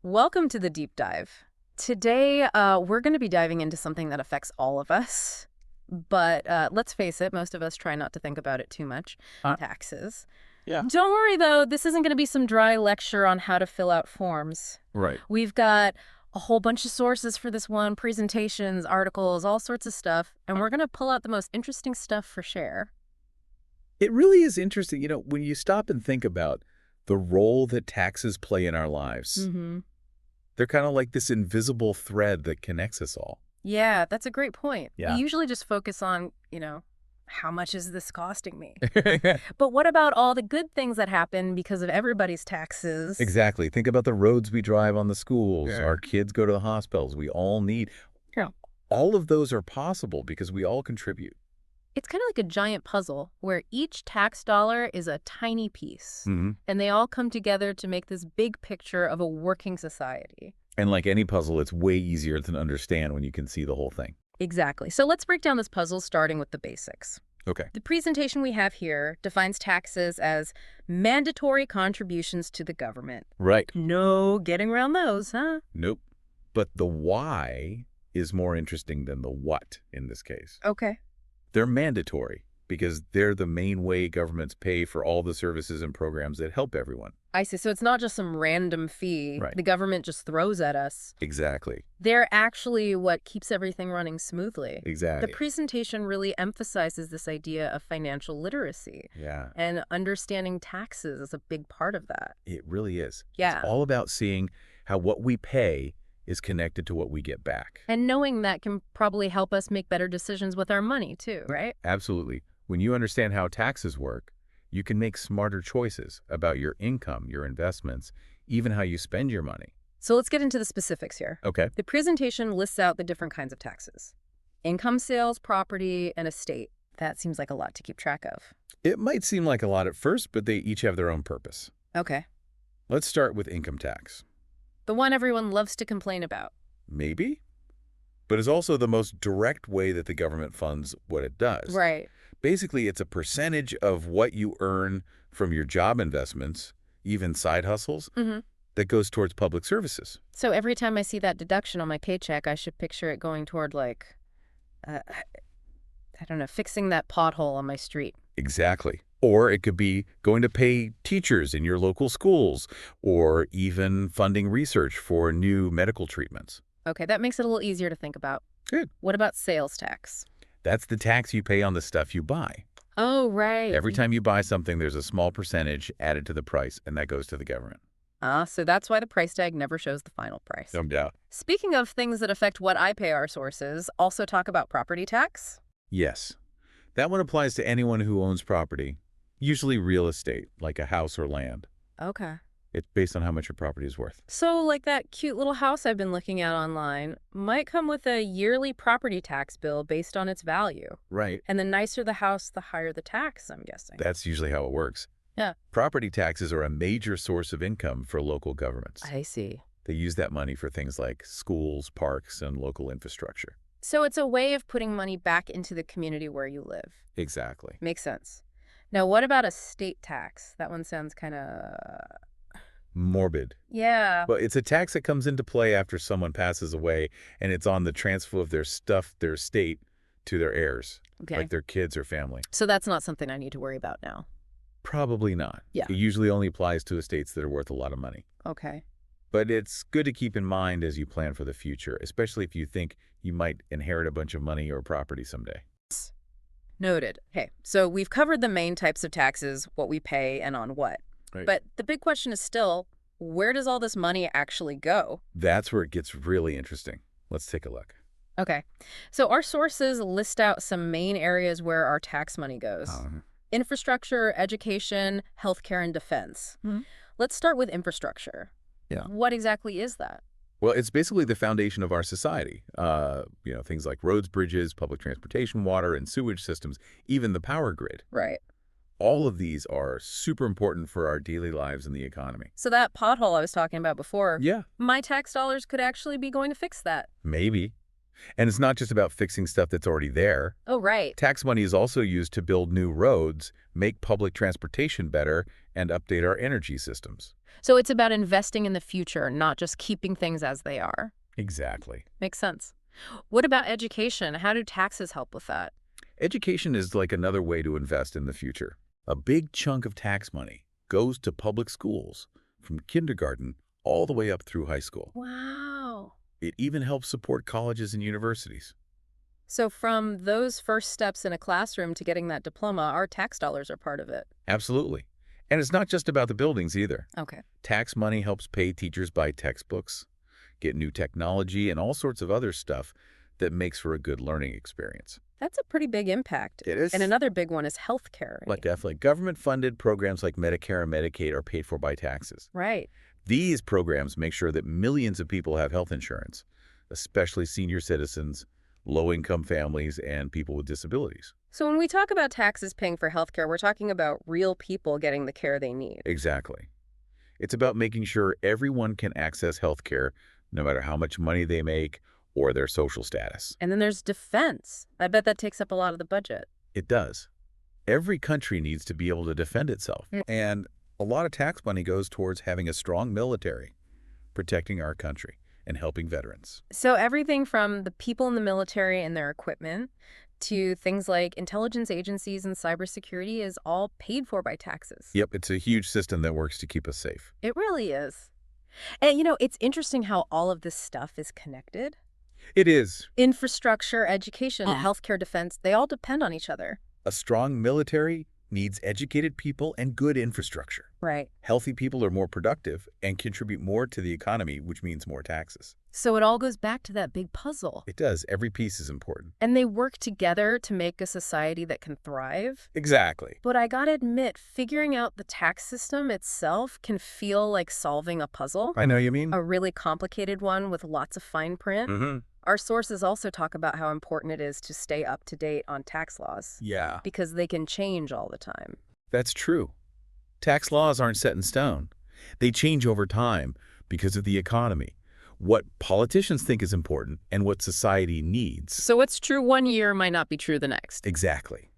Welcome to the deep dive. Today, we're going to be diving into something that affects all of us. But let's face it, most of us try not to think about it too much. Uh, Taxes. yeah. Don't worry, though, this isn't going to be some dry lecture on how to fill out forms. Right. We've got a whole bunch of sources for this one, presentations, articles, all sorts of stuff, and we're going to pull out the most interesting stuff for share. It really is interesting, when you stop and think about the role that taxes play in our lives. Mm-hmm. They're kind of like this invisible thread that connects us all. Yeah, that's a great point. Yeah. We usually just focus on, how much is this costing me? But what about all the good things that happen because of everybody's taxes? Exactly. Think about the roads we drive on the schools. Yeah. Our kids go to the hospitals. We all need. Yeah. All of those are possible because we all contribute. It's kind of like a giant puzzle where each tax dollar is a tiny piece, Mm-hmm. and they all come together to make this big picture of a working society. And like any puzzle, it's way easier to understand when you can see the whole thing. Exactly. So let's break down this puzzle starting with the basics. Okay. The presentation we have here defines taxes as mandatory contributions to the government. Right. No getting around those, huh? Nope. But the why is more interesting than the what in this case. Okay. They're mandatory because they're the main way governments pay for all the services and programs that help everyone. I see. So it's not just some random fee Right. the government just throws at us. Exactly. They're actually what keeps everything running smoothly. Exactly. The presentation really emphasizes this idea of financial literacy, Yeah, and understanding taxes is a big part of that. it really is. Yeah. It's all about seeing how what we pay is connected to what we get back. And knowing that can probably help us make better decisions with our money too, right? Absolutely. When you understand how taxes work, you can make smarter choices about your income, your investments, even how you spend your money. So let's get into the specifics here. Okay. The presentation lists out the different kinds of taxes. Income, sales, property, and estate. That seems like a lot to keep track of. It might seem like a lot at first, but they each have their own purpose. Okay. Let's start with income tax. The one everyone loves to complain about. Maybe, but it's also the most direct way that the government funds what it does. Right. Basically, it's a percentage of what you earn from your job investments, even side hustles, Mm-hmm. that goes towards public services. So every time I see that deduction on my paycheck, I should picture it going toward, I don't know, fixing that pothole on my street. Exactly. Or it could be going to pay teachers in your local schools, or even funding research for new medical treatments. Okay, that makes it a little easier to think about. Good. What about sales tax? That's the tax you pay on the stuff you buy. Oh, right. Every time you buy something, there's a small percentage added to the price, and that goes to the government. So that's why the price tag never shows the final price. No doubt. Speaking of things that affect what I pay our sources, also talk about property tax? Yes. That one applies to anyone who owns property, usually real estate, like a house or land. Okay. It's based on how much your property is worth. So, like that cute little house I've been looking at online might come with a yearly property tax bill based on its value. Right. And the nicer the house, the higher the tax, I'm guessing. That's usually how it works. Yeah. Property taxes are a major source of income for local governments. I see. They use that money for things like schools, parks, and local infrastructure. So it's a way of putting money back into the community where you live. Exactly. Makes sense. Now, what about a state tax? That one sounds kind of... Morbid. Yeah. But it's a tax that comes into play after someone passes away, and it's on the transfer of their stuff, their estate, to their heirs, Okay. like their kids or family. So that's not something I need to worry about now. Probably not. Yeah. It usually only applies to estates that are worth a lot of money. Okay. But it's good to keep in mind as you plan for the future, especially if you think you might inherit a bunch of money or property someday. Noted. Okay, so we've covered the main types of taxes, what we pay and on what. Right. But the big question is still, where does all this money actually go? That's where it gets really interesting. Let's take a look. Okay, so our sources list out some main areas where our tax money goes. Infrastructure, education, healthcare, and defense. Mhm. Let's start with infrastructure. Yeah. What exactly is that? Well, it's basically the foundation of our society. Things like roads, bridges, public transportation, water, and sewage systems, even the power grid. Right. All of these are super important for our daily lives and the economy. So that pothole I was talking about before, Yeah, my tax dollars could actually be going to fix that. maybe. And it's not just about fixing stuff that's already there. Oh, right. Tax money is also used to build new roads, make public transportation better, and update our energy systems. So it's about investing in the future, not just keeping things as they are. Exactly. Makes sense. What about education? How do taxes help with that? Education is like another way to invest in the future. A big chunk of tax money goes to public schools, from kindergarten all the way up through high school. Wow. It even helps support colleges and universities. So from those first steps in a classroom to getting that diploma, our tax dollars are part of it. Absolutely. And it's not just about the buildings either. Okay. Tax money helps pay teachers buy textbooks, get new technology, and all sorts of other stuff that makes for a good learning experience. That's a pretty big impact. It is. And another big one is healthcare. But definitely, government-funded programs like Medicare and Medicaid are paid for by taxes. Right. These programs make sure that millions of people have health insurance, especially senior citizens, low-income families, and people with disabilities. So when we talk about taxes paying for healthcare, we're talking about real people getting the care they need. Exactly. It's about making sure everyone can access health care, no matter how much money they make or their social status. And then there's defense. I bet that takes up a lot of the budget. It does. Every country needs to be able to defend itself. And a lot of tax money goes towards having a strong military, protecting our country, and helping veterans. So everything from the people in the military and their equipment to things like intelligence agencies and cybersecurity is all paid for by taxes. Yep, it's a huge system that works to keep us safe. It really is. And, you know, it's interesting how all of this stuff is connected. It is. Infrastructure, education, healthcare, defense, they all depend on each other. A strong military needs educated people and good infrastructure. Right. Healthy people are more productive and contribute more to the economy, which means more taxes. So it all goes back to that big puzzle. It does. Every piece is important. And they work together to make a society that can thrive. Exactly. But I gotta admit, figuring out the tax system itself can feel like solving a puzzle. I know you mean. A really complicated one with lots of fine print. Mm-hmm. Our sources also talk about how important it is to stay up to date on tax laws. Yeah. Because they can change all the time. That's true. Tax laws aren't set in stone. They change over time because of the economy, what politicians think is important, and what society needs. So what's true one year might not be true the next. Exactly.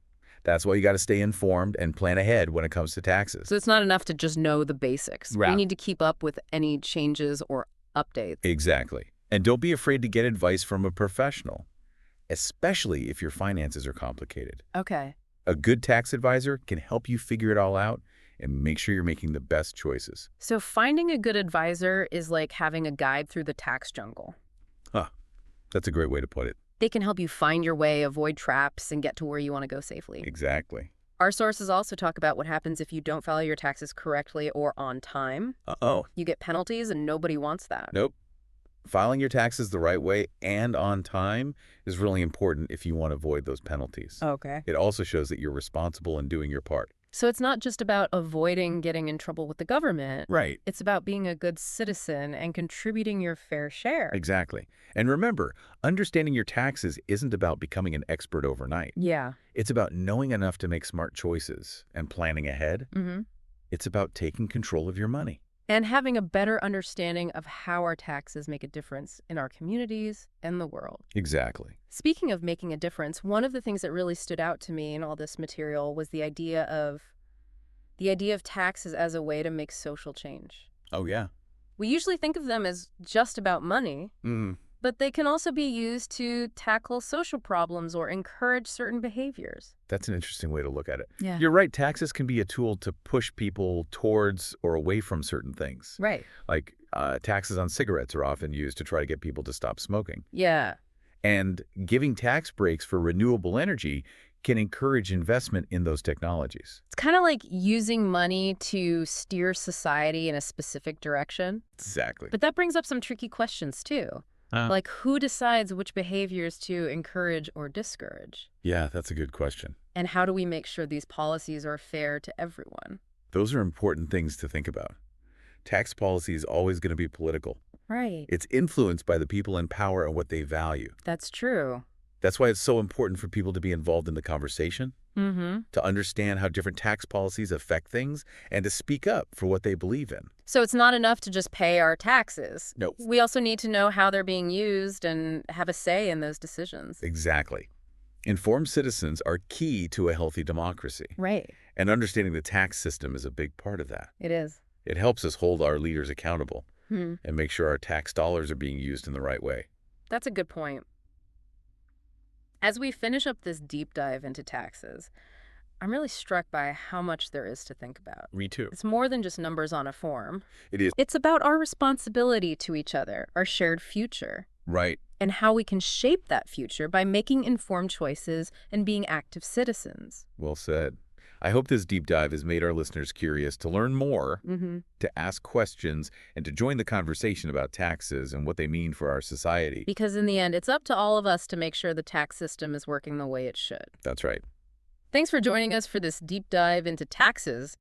That's why you got to stay informed and plan ahead when it comes to taxes. So it's not enough to just know the basics. Right. We need to keep up with any changes or updates. Exactly. And don't be afraid to get advice from a professional, especially if your finances are complicated. Okay. A good tax advisor can help you figure it all out and make sure you're making the best choices. So finding a good advisor is like having a guide through the tax jungle. Huh. That's a great way to put it. They can help you find your way, avoid traps, and get to where you want to go safely. Exactly. Our sources also talk about what happens if you don't file your taxes correctly or on time. Uh-oh. You get penalties, and nobody wants that. Nope. Filing your taxes the right way and on time is really important if you want to avoid those penalties. Okay. It also shows that you're responsible in doing your part. So it's not just about avoiding getting in trouble with the government. Right. It's about being a good citizen and contributing your fair share. Exactly. And remember, understanding your taxes isn't about becoming an expert overnight. Yeah. It's about knowing enough to make smart choices and planning ahead. Mm-hmm. It's about taking control of your money. And having a better understanding of how our taxes make a difference in our communities and the world. Exactly. Speaking of making a difference, one of the things that really stood out to me in all this material was the idea of taxes as a way to make social change. Oh, yeah. We usually think of them as just about money, but they can also be used to tackle social problems or encourage certain behaviors. That's an interesting way to look at it. Yeah. You're right. Taxes can be a tool to push people towards or away from certain things. Right. Like taxes on cigarettes are often used to try to get people to stop smoking. Yeah. And giving tax breaks for renewable energy can encourage investment in those technologies. It's kind of like using money to steer society in a specific direction. Exactly. But that brings up some tricky questions, too. Like, who decides which behaviors to encourage or discourage? Yeah, that's a good question. And how do we make sure these policies are fair to everyone? Those are important things to think about. Tax policy is always going to be political. Right. It's influenced by the people in power and what they value. That's true. That's why it's so important for people to be involved in the conversation, to understand how different tax policies affect things, and to speak up for what they believe in. So it's not enough to just pay our taxes. No. We also need to know how they're being used and have a say in those decisions. Exactly. Informed citizens are key to a healthy democracy. Right. And understanding the tax system is a big part of that. It is. It helps us hold our leaders accountable Hmm. and make sure our tax dollars are being used in the right way. That's a good point. As we finish up this deep dive into taxes, I'm really struck by how much there is to think about. Me too. It's more than just numbers on a form. It is. It's about our responsibility to each other, our shared future, Right. and how we can shape that future by making informed choices and being active citizens. Well said. I hope this deep dive has made our listeners curious to learn more, Mm-hmm. to ask questions, and to join the conversation about taxes and what they mean for our society. Because in the end, it's up to all of us to make sure the tax system is working the way it should. That's right. Thanks for joining us for this deep dive into taxes.